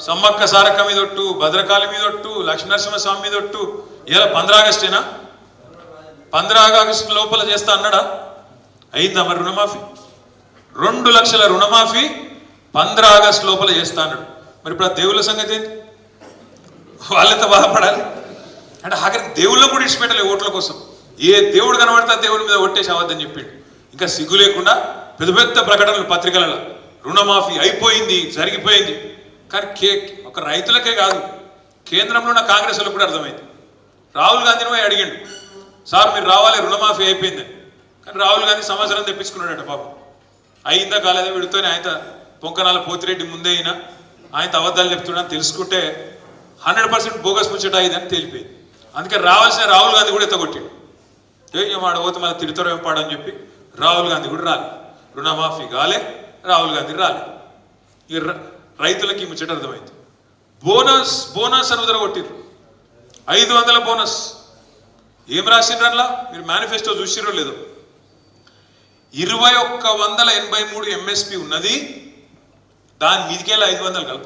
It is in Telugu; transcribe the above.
సమ్మక్క సారక్క మీద ఒట్టు, భద్రకాళి మీద ఒట్టు, లక్ష్మీనరసింహస్వామి మీద ఒట్టు. ఇలా 15 ఆగస్టేనా? 15 ఆగస్టు లోపల చేస్తా అన్నాడా? అయిందా మరి రుణమాఫీ? 2 లక్షల రుణమాఫీ 15 ఆగస్టు లోపల చేస్తా అన్నాడు. మరి ఇప్పుడు ఆ దేవుళ్ళ సంగతి ఏంటి? వాళ్ళంత బాధపడాలి అంటే ఆఖరికి దేవుళ్ళకు కూడా ఇచ్చిపెట్టలే ఓట్ల కోసం. ఏ దేవుడు కనబడితే దేవుడి మీద ఒట్టేసి అవద్దని చెప్పిండు. ఇంకా సిగ్గు లేకుండా పెద్ద పెద్ద ప్రకటనలు పత్రికలలో రుణమాఫీ అయిపోయింది, జరిగిపోయింది. కానీ ఒక రైతులకే కాదు, కేంద్రంలో ఉన్న కాంగ్రెస్ వాళ్ళకు కూడా అర్థమైంది. రాహుల్ గాంధీని పోయి అడిగిండు, సార్ మీరు రావాలి రుణమాఫీ అయిపోయిందని. కానీ రాహుల్ గాంధీ సంవత్సరం తెప్పించుకున్నాడట పాపం. అయిందా కాలేదా వీడితోనే ఆయన పొంకనాల పోతిరెడ్డి ముందే అయినా ఆయన అబద్ధాలు చెప్తున్నాడని తెలుసుకుంటే 100% బోగస్ ముచ్చట అయిందని తేలిపోయింది. అందుకే రావాల్సిన రాహుల్ గాంధీ కూడా ఎత్తగొట్టిండు. మాట పోతే మళ్ళీ తిడతారో ఏం పాడని చెప్పి రాహుల్ గాంధీ కూడా రాలే. రుణమాఫీ కాలే, రాహుల్ గాంధీ రాలే. ఇక రైతులకి ముచ్చట అర్థమైంది. బోనస్ అని ఉదరగొట్టిర్రు. 500 బోనస్. ఏం రాసిండ్రు అట్లా? మీరు మేనిఫెస్టో చూసిర్రో లేదో? 2183 MSP ఉన్నది, దాని మీదికెళ్ళి 500 కలుపు.